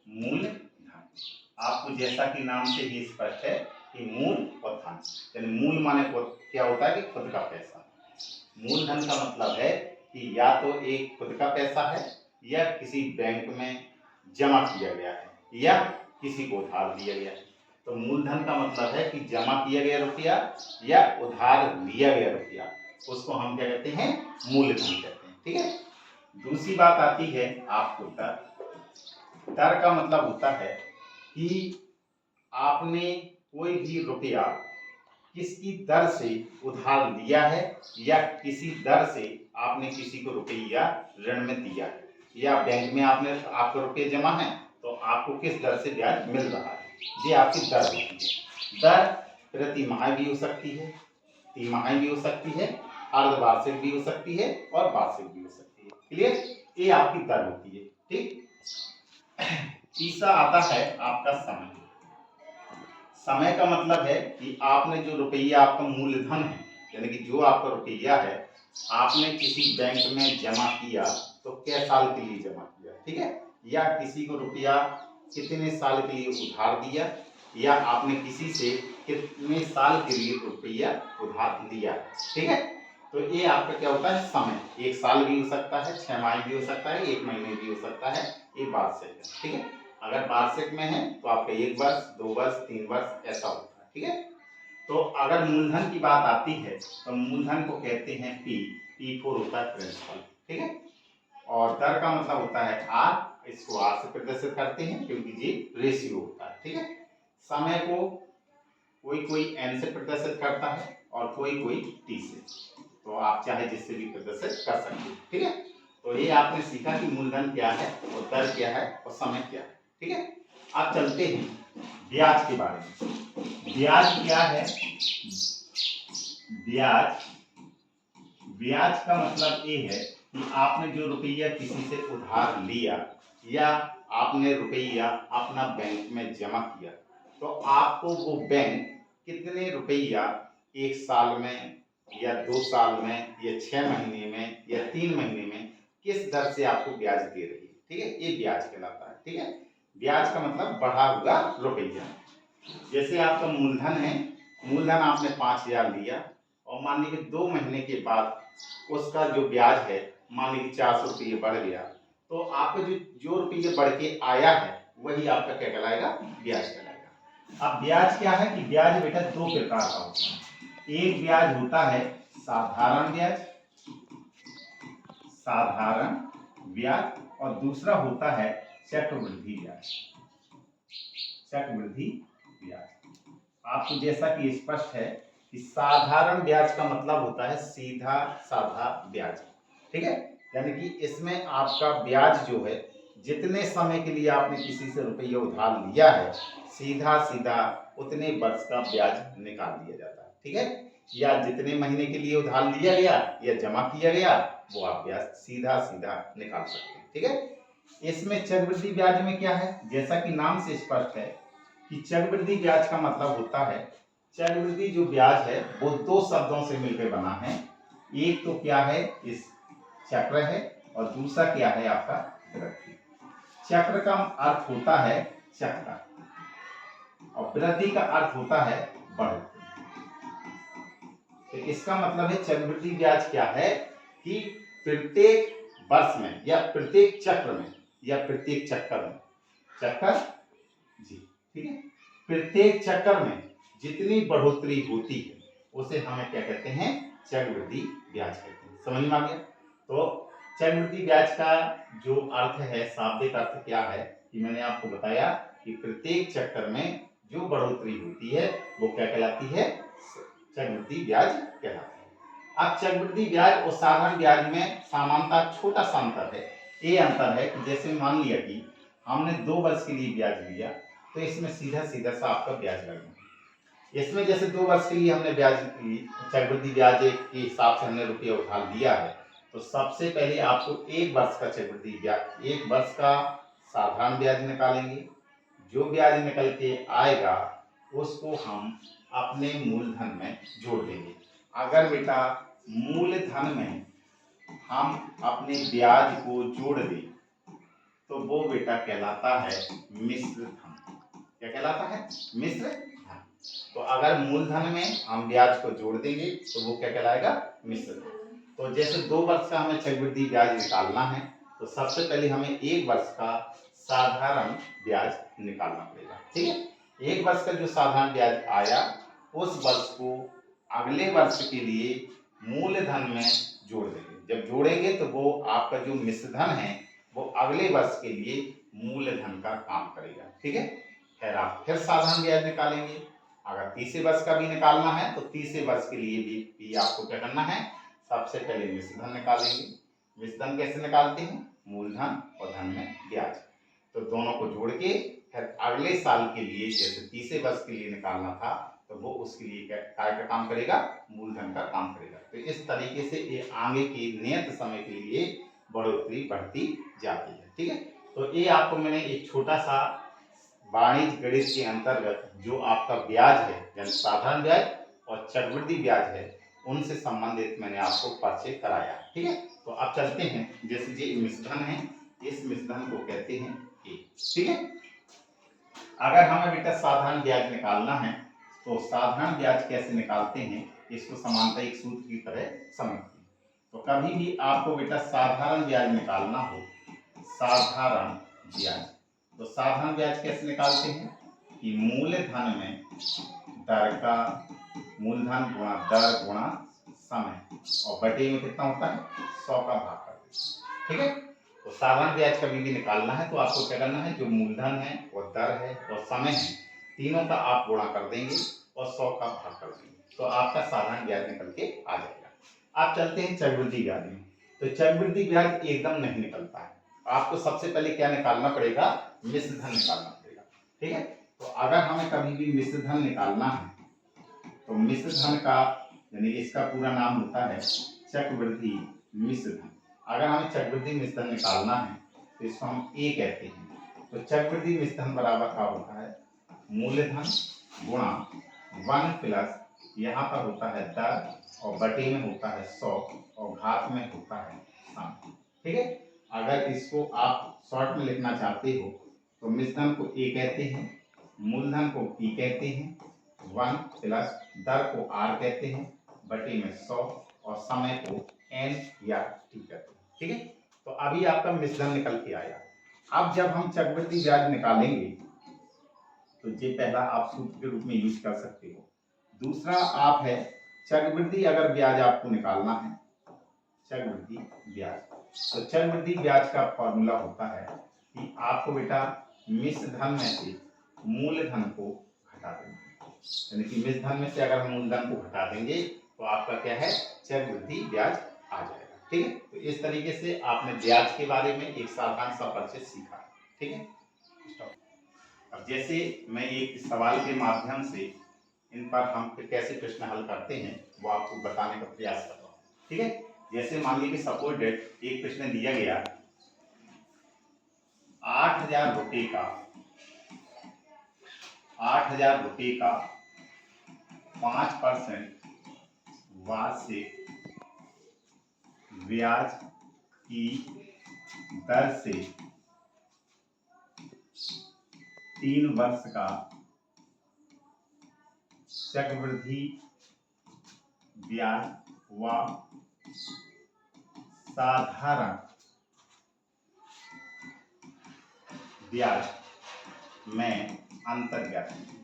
मूलधन। आपको जैसा कि नाम से ही स्पष्ट है कि मूल और धन, यानी मूल माने क्या होता है कि खुद का पैसा। मूलधन का मतलब है कि या तो एक खुद का पैसा है या किसी बैंक में जमा किया गया है या किसी को उधार दिया गया है। तो मूलधन का मतलब है कि जमा किया गया रुपया या उधार लिया गया रुपया, उसको हम क्या कहते हैं, मूलधन कहते हैं। ठीक है। दूसरी बात आती है आपको दर। दर का मतलब होता है कि आपने कोई भी रुपया किसकी दर से उधार लिया है या किसी दर से आपने किसी को रुपया ऋण में दिया है, या बैंक में आपके रुपये जमा है तो आपको किस दर से ब्याज मिल रहा है, ये आपकी दर होती है। दर प्रति माह भी हो सकती है, तिमाही भी हो सकती है, अर्धवार्षिक भी हो सकती है और वार्षिक भी हो सकती है। क्लियर, ये आपकी दर होती है। ठीक। तीसरा आता है आपका समय। समय का मतलब है कि आपने जो रुपया, आपका मूलधन है यानी कि जो आपका रुपया है, आपने किसी बैंक में जमा किया तो क्या साल के लिए जमा किया, ठीक है, या किसी को रुपया कितने साल के लिए उधार दिया, या आपने किसी से कितने साल के लिए रुपया उधार लिया, ठीक है। तो ये आपका क्या होता है, समय। एक साल भी हो सकता है, 6 माह भी हो सकता है, 1 महीने भी हो सकता है, ये बात सही है। ठीक है। अगर वार्षिक में है तो आपका 1 वर्ष, 2 वर्ष, 3 वर्ष ऐसा होता है। ठीक है। तो अगर मूलधन की बात आती है तो मूलधन को कहते हैं पी फोर होता है प्रिंसिपल। ठीक है। और दर का मतलब होता है आर, इसको आर से प्रदर्शित करते हैं क्योंकि ये रेशियो होता है। ठीक है। समय को कोई एन से प्रदर्शित करता है और कोई टी से, तो आप चाहे जिससे भी प्रदर्शित कर सकते हैं। ठीक है। तो ये आपने सीखा कि मूलधन क्या है और दर क्या है और समय क्या है। ठीक है। अब चलते हैं ब्याज के बारे में। ब्याज क्या है? ब्याज का मतलब ये है कि आपने जो रुपया किसी से उधार लिया या आपने रुपया अपना बैंक में जमा किया, तो आपको वो बैंक कितने रुपया 1 साल में या 2 साल में या 6 महीने में या 3 महीने में किस दर से आपको ब्याज दे रही है। ठीक है। ये ब्याज कहलाता है। ठीक है। ब्याज का मतलब बढ़ा हुआ रुपया। जैसे आपका मूलधन है, मूलधन आपने 5,000 लिया और मान लीजिए 2 महीने के बाद उसका जो ब्याज है मान लीजिए 400 रुपये बढ़ गया, तो आपका जो रुपये बढ़ के आया है वही आपका क्या कहलाएगा, ब्याज कहलाएगा। अब ब्याज क्या है कि ब्याज बेटा 2 प्रकार का होता है। एक ब्याज होता है साधारण ब्याज, और दूसरा होता है चक्रवृद्धि ब्याज। चक्रवृद्धि ब्याज आपको जैसा कि स्पष्ट है कि साधारण ब्याज का मतलब होता है सीधा साधा ब्याज। ठीक है। यानी कि इसमें आपका ब्याज जो है, जितने समय के लिए आपने किसी से रुपया उधार लिया है, सीधा सीधा उतने वर्ष का ब्याज निकाल दिया जाता है। ठीक है। या जितने महीने के लिए उधार लिया गया या जमा किया गया वो आप ब्याज सीधा सीधा निकाल सकते हैं। ठीक है। इसमें चक्रवृद्धि ब्याज में क्या है, जैसा कि नाम से स्पष्ट है कि चक्रवृद्धि ब्याज का मतलब होता है, चक्रवृद्धि जो ब्याज है वो 2 शब्दों से मिलकर बना है। एक तो क्या है, इस चक्र है, और दूसरा क्या है आपका वृद्धि। चक्र का अर्थ होता है चक्र और वृद्धि का अर्थ होता है बढ़ोतरी। तो इसका मतलब है चक्रवृद्धि ब्याज क्या है कि प्रत्येक वर्ष में या प्रत्येक चक्र में या प्रत्येक चक्कर में, चक्कर जी, ठीक है, प्रत्येक चक्कर में जितनी बढ़ोतरी होती है उसे हमें क्या कहते हैं, चक्रवृद्धि ब्याज कहते हैं। समझ में आ गया? तो चक्रवृद्धि ब्याज का जो अर्थ है, शाब्दिक अर्थ क्या है कि मैंने आपको बताया कि प्रत्येक चक्कर में जो बढ़ोतरी होती है वो क्या कहलाती है, चक्रवृद्धि ब्याज कहलाती है। अब चक्रवृद्धि ब्याज और साधारण ब्याज में समानता छोटा सा अंतर है। ये अंतर है कि जैसे मान लिया कि हमने 2 वर्ष के लिए ब्याज लिया तो इसमें सीधा सीधा सा आपका ब्याज लगेगा। इसमें जैसे 2 वर्ष के लिए हमने ब्याज चक्रवृद्धि ब्याज के हिसाब से हमने रुपया उधार लिया है, तो सबसे पहले आपको 1 वर्ष का चक्रवृद्धि ब्याज, 1 वर्ष का साधारण ब्याज निकालेंगे। जो ब्याज निकल के आएगा उसको हम अपने मूलधन में जोड़ देंगे। अगर बेटा मूलधन में हम अपने ब्याज को जोड़ दें तो वो बेटा कहलाता है मिश्र धन। क्या कहलाता है? मिश्र धन। तो अगर मूलधन में हम ब्याज को जोड़ देंगे तो वो क्या कहलाएगा? मिश्र धन। तो जैसे 2 वर्ष का हमें चक्रवृद्धि ब्याज निकालना है तो सबसे पहले हमें 1 वर्ष का साधारण ब्याज निकालना पड़ेगा। ठीक है, 1 वर्ष का जो साधारण ब्याज आया उस वर्ष को अगले वर्ष के लिए मूलधन में जोड़ देंगे। जब जोड़ेंगे तो वो आपका जो मिश्र धन है वो अगले वर्ष के लिए मूलधन का काम करेगा। ठीक है, फिर आप फिर साधारण ब्याज निकालेंगे। अगर तीसरे वर्ष का भी निकालना है तो तीसरे वर्ष के लिए भी आपको क्या करना है? सबसे पहले मिश्र धन निकालेंगे। मिश्र धन कैसे निकालते हैं? मूलधन और धन में ब्याज, तो दोनों को जोड़ के फिर अगले साल के लिए जैसे तीसरे वर्ष के लिए निकालना था तो वो उसके लिए क्या का काम करेगा? मूलधन का काम करेगा। तो इस तरीके से ये आगे के नियत समय के लिए बढ़ोतरी बढ़ती जाती है। ठीक है, तो ये आपको मैंने एक छोटा सा वाणिज्य गणित के अंतर्गत जो आपका ब्याज है यानी साधारण ब्याज और चक्रवृद्धि ब्याज है उनसे संबंधित मैंने आपको परिचय कराया। ठीक है, तो अब चलते हैं। जैसे ये मिश्र धन है, इस मिश्र धन को कहते हैं ए। ठीक है, अगर हमें बेटा साधारण ब्याज निकालना है तो साधारण ब्याज कैसे निकालते हैं इसको समानता एक सूत्र की तरह समझते हैं। तो कभी भी आपको बेटा साधारण ब्याज निकालना हो, साधारण ब्याज, तो साधारण ब्याज कैसे निकालते हैं कि मूलधन में दर का मूलधन गुणा दर गुणा समय और बटे में कितना होता है? 100 का भाग कर देते। ठीक है, तो साधारण ब्याज कभी भी निकालना है तो आपको क्या करना है? जो मूलधन है और दर है और समय है तीनों का आप गुणा कर देंगे और 100 का भाग कर देंगे तो आपका साधारण ब्याज निकल के आ जाएगा। आप चलते हैं चक्रवृद्धि ब्याज में। तो चक्रवृद्धि ब्याज एकदम नहीं निकलता है। आपको सबसे पहले क्या निकालना पड़ेगा? मिश्र धन निकालना पड़ेगा। ठीक है, तो अगर हमें कभी भी मिश्र धन निकालना है तो मिश्र धन का यानी इसका पूरा नाम होता है चक्रवृद्धि मिश्र धन। अगर हमें चक्रवृद्धि मिश्र धन निकालना है तो इसको हम ए कहते हैं। तो चक्रवृद्धि मिश्र धन बराबर क्या होता है? मूलधन गुणा 1 प्लस यहाँ पर होता है दर और बटे में होता है 100 और घात में होता है सम। ठीक है, अगर इसको आप शॉर्ट में लिखना चाहते हो तो मिश्र धन को ए कहते हैं, मूलधन को पी कहते हैं, 1 प्लस दर को आर कहते हैं, बटे में 100 और समय को एन या टी कहते हैं। ठीक है, तो अभी आपका मिश्र धन निकल के आया। अब जब हम चक्रवृद्धि ब्याज निकालेंगे तो ये पहला आप सूत्र के रूप में यूज कर सकते हो। दूसरा आप है चक्रवृद्धि अगर ब्याज आपको निकालना है, चक्रवृद्धि ब्याज, तो चक्रवृद्धि ब्याज का फॉर्मूला होता है कि आपको बेटा मिश्र धन में से मूलधन को घटा देंगे। यानी कि मिश्र धन में से अगर हम मूलधन को घटा देंगे तो आपका क्या है? चक्रवृद्धि ब्याज आ जाएगा। ठीक है, तो इस तरीके से आपने ब्याज के बारे में एक साधारण सा परिचय सीखा। ठीक है, अब जैसे मैं एक सवाल के माध्यम से इन पर हम कैसे प्रश्न हल करते हैं वो आपको बताने का प्रयास कर रहा हूँ। ठीक है, जैसे मान लीजिए कि सपोज डेट एक प्रश्न दिया गया 8,000 रुपये का 5% वार्षिक ब्याज की दर से 3 वर्ष का चक्रवृद्धि ब्याज व साधारण ब्याज में अंतर ज्ञात कीजिए।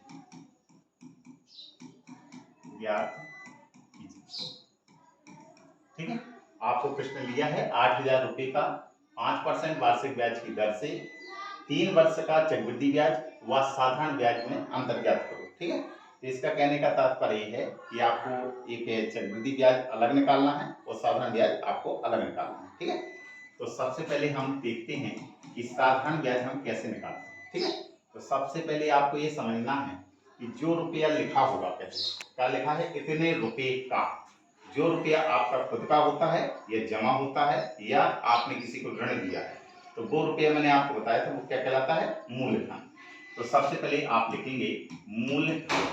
ठीक है, आपको प्रश्न लिया है 8,000 रुपये का 5% वार्षिक ब्याज की दर से 3 वर्ष का चक्रवृद्धि ब्याज व साधारण ब्याज में अंतर ज्ञात करो। ठीक है, तो इसका कहने का तात्पर्य है कि आपको एक चक्रवृद्धि ब्याज अलग निकालना है और साधारण ब्याज आपको अलग निकालना है। ठीक है, तो सबसे पहले हम देखते हैं कि साधारण ब्याज हम कैसे निकालते हैं। ठीक है, तो सबसे पहले आपको ये समझना है कि जो रुपया लिखा होगा, क्या लिखा है? इतने रुपए का। जो रुपया आपका खुद का होता है या जमा होता है या आपने किसी को ऋण दिया है तो वो रुपया मैंने आपको बताया था वो क्या कहलाता है? मूलधन। तो सबसे पहले आप लिखेंगे मूलधन।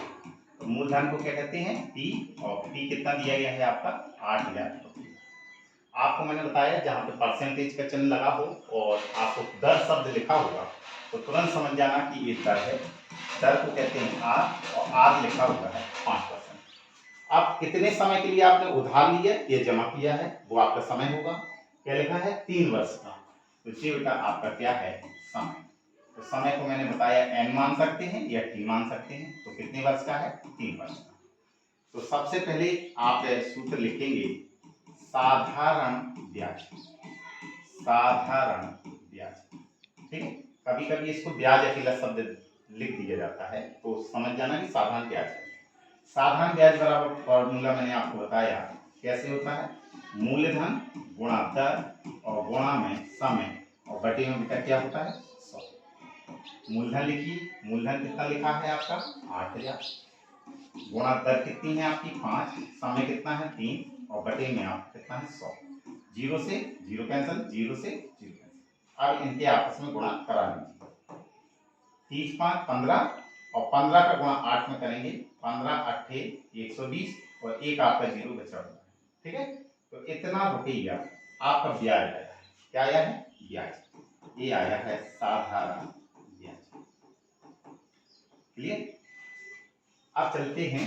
तो मूलधन को क्या कहते हैं? पी, और पी कितना दिया गया है आपका? 8,000 रुपये। आपको मैंने बताया जहाँ पे परसेंटेज का चिन्ह लगा हो और आपको दर शब्द लिखा होगा तो तुरंत समझ जाना कि ये दर है। दर को कहते हैं आर और आर लिखा हुआ है 5%। अब कितने समय के लिए आपने उधार लिया ये जमा किया है वो आपका समय होगा। क्या लिखा है 3 वर्ष का। तो ये बेटा आपका क्या है समय। तो समय को मैंने बताया n मान सकते हैं या t मान सकते हैं। तो कितने वर्ष का है 3 वर्ष का। तो सबसे पहले आप सूत्र लिखेंगे साधारण ब्याज। साधारण ब्याज ठीक है। कभी कभी इसको ब्याज अकेला शब्द लिख दिया जाता है तो समझ जाना कि साधारण ब्याज है। साधारण ब्याज बराबर फॉर्मूला मैंने आपको बताया कैसे होता है मूलधन गुणा दर और गुणा में समय और बटे में बेटा क्या होता है 100। मूलधन लिखिए। मूलधन कितना लिखा है आपका 8000 गुणा दर कितनी है आपकी 5 समय कितना है 3 और बटे में आप कितना है 100। जीरो से जीरो कैंसिल जीरो से जीरो कैंसिल। अब इनके आपस में गुणा करा लीजिए 30 5 15 और 15 का गुणा 8 में करेंगे 15 8 120 और एक आपका जीरो बचा हुआ है। ठीक है। तो इतना रुपया आपका ब्याज आया है। क्या आया है ब्याज। ये आया है साधारण ब्याज। क्लियर। अब चलते हैं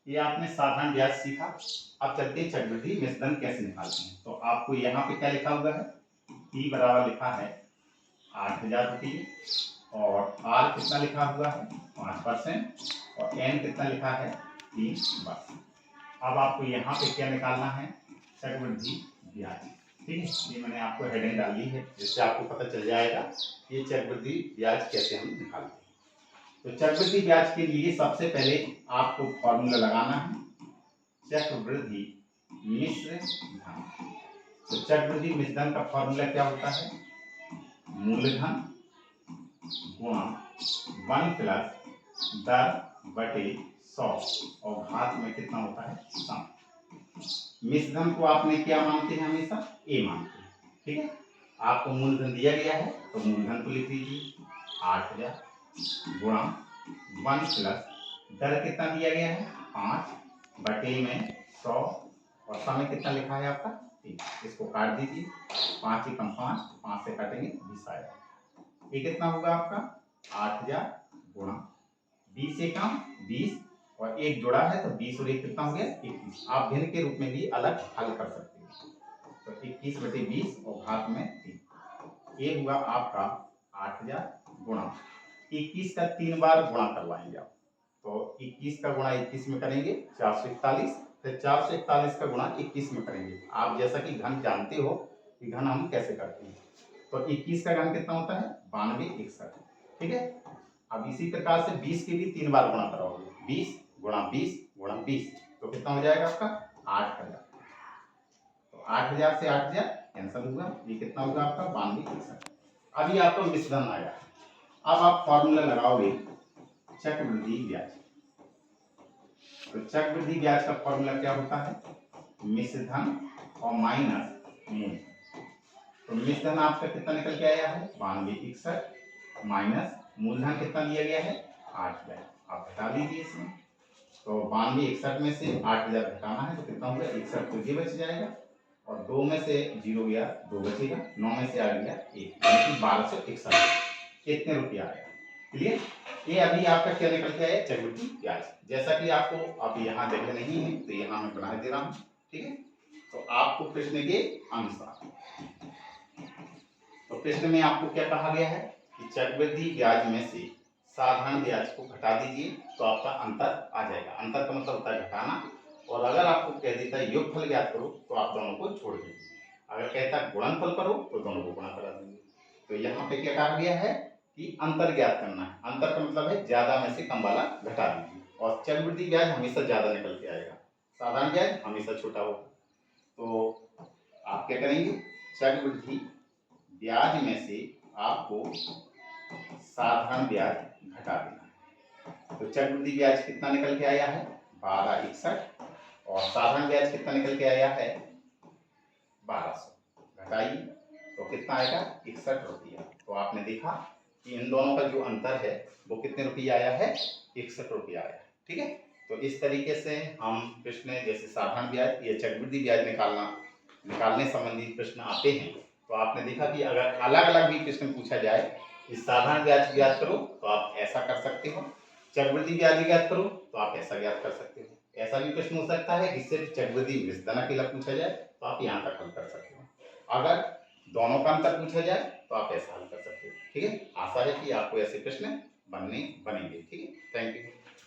ये आपने साधारण ब्याज सीखा। अब चलते हैं चक्रवृद्धि मिश्रधन कैसे निकालते हैं। तो आपको यहाँ पे क्या लिखा हुआ है P बराबर लिखा है 8000 रुपये और R कितना लिखा हुआ है 5% और N कितना लिखा है 3 वर्ष। अब आपको यहाँ पे क्या निकालना है चक्रवृद्धि ब्याज। ठीक है। ये मैंने आपको हेडिंग डाली है जिससे आपको पता चल जाएगा ये चक्रवृद्धि ब्याज कैसे हम निकालते हैं। तो चक्रवृद्धि ब्याज के लिए सबसे पहले आपको फॉर्मूला लगाना है चक्रवृद्धि मिश्र धन। तो चक्रवृद्धि मिश्र धन का फॉर्मूला क्या होता है मूलधन गुणा 1 प्लस दर बटे 100 और घात में कितना होता है सम। मिश्र धन को आपने क्या मानते हैं हमेशा ए मानते हैं। ठीक है। आपको मूलधन दिया गया है तो मूलधन को लिख दीजिए 8000 गुणा 1 प्लस दर कितना दिया गया है 5 बटे में 100 और समय कितना लिखा है आपका 3। इसको काट दीजिए 5 ही कम 5 5 से काटेंगे 20 आएगा। ये कितना होगा आपका 8000 गुणा 20 से कम 20 और एक जोड़ा है तो 20 और एक कितना हो गया 21। आप भिन्न के रूप में भी अलग हल कर सकते हैं। तो 21 बटे 20 और घात में 3 ये हुआ आपका 8000 गुणा 21 का 3 बार गुणा करवाएंगे आप। तो 21 का गुणा 21 में करेंगे 441 फिर 441 का गुणा 21 में करेंगे। आप जैसा कि घन जानते हो कि घन हम कैसे करते हैं। तो 21 का घन कितना होता है 92 61। ठीक है। अब इसी प्रकार से 20 के भी 3 बार गुणा कराओगे 20 गुणा 20 गुणा 20 तो कितना हो जाएगा आपका 8000। तो 8000 से 8000 कैंसिल हुआ ये कितना होगा आपका 92 61। अभी आपका मिश्रण आया। अब आप फॉर्मूला लगाओगे चक्रवृद्धि ब्याज। तो चक्रवृद्धि ब्याज का फॉर्मूला क्या होता है मिश्र धन और माइनस मूल। तो मिश्र धन आपका कितना निकल के आया है 92 61 माइनस मूलधन कितना दिया गया है 8000। आप घटा लीजिए इसमें। तो 92 61 में से 8000 घटाना है तो कितना होगा 61 तो ये बच जाएगा और 2 में से 0 गया 2 बचेगा 9 में से आ गया 1 यानी कि 1261 इतने रुपया आएगा। क्लियर। ये अभी आपका क्या निकल के आया चक्रवृद्धि ब्याज। जैसा कि आपको अब यहाँ देखना नहीं है तो यहाँ मैं बना दे रहा हूँ। ठीक है। तो आपको प्रश्न के अनुसार तो प्रश्न में आपको क्या कहा गया है कि चक्रवृद्धि ब्याज में से साधारण ब्याज को घटा दीजिए तो आपका अंतर आ जाएगा। अंतर का मतलब होता है घटाना। और अगर आपको कह देता है योगफल ज्ञात करो तो आप दोनों को छोड़ दीजिए। अगर कहता है गुणनफल करो तो दोनों को गुणा करा दीजिए। तो यहाँ पे क्या कहा गया है कि अंतर ज्ञात करना है। अंतर का मतलब है ज्यादा में से कम वाला घटा दीजिए और चक्रवृद्धि ब्याज हमेशा ज्यादा निकल के आएगा साधारण ब्याज हमेशा छोटा होगा। तो आप क्या करेंगे चक्रवृद्धि ब्याज में से आपको साधारण ब्याज घटा देना है। तो चक्रवृद्धि ब्याज कितना निकल के आया है 12 61 और साधारण ब्याज कितना निकल के आया है 1200। घटाइए तो कितना आएगा 61 रुपया। तो आपने देखा कि इन दोनों का जो अंतर है वो कितने रुपये आया है 61 रुपया आया। ठीक है। तो इस तरीके से हम प्रश्न जैसे साधारण ब्याज या चक्रवृद्धि ब्याज निकालना निकालने संबंधी प्रश्न आते हैं तो आपने देखा कि अगर अलग अलग भी प्रश्न पूछा जाए कि साधारण ब्याज ज्ञात करो तो आप ऐसा कर सकते हो, चक्रवृद्धि ब्याज ज्ञात करो तो आप ऐसा ज्ञात कर सकते हो। ऐसा भी प्रश्न हो सकता है कि सिर्फ चक्रवृद्धि मृतधन अकेला पूछा जाए तो आप यहाँ तक हल कर सकते हो। अगर दोनों का अंतर पूछा जाए तो आप ऐसा हल कर सकते हो। ठीक है, आशा है कि आपको ऐसे प्रश्न बनेंगे। ठीक है, थैंक यू।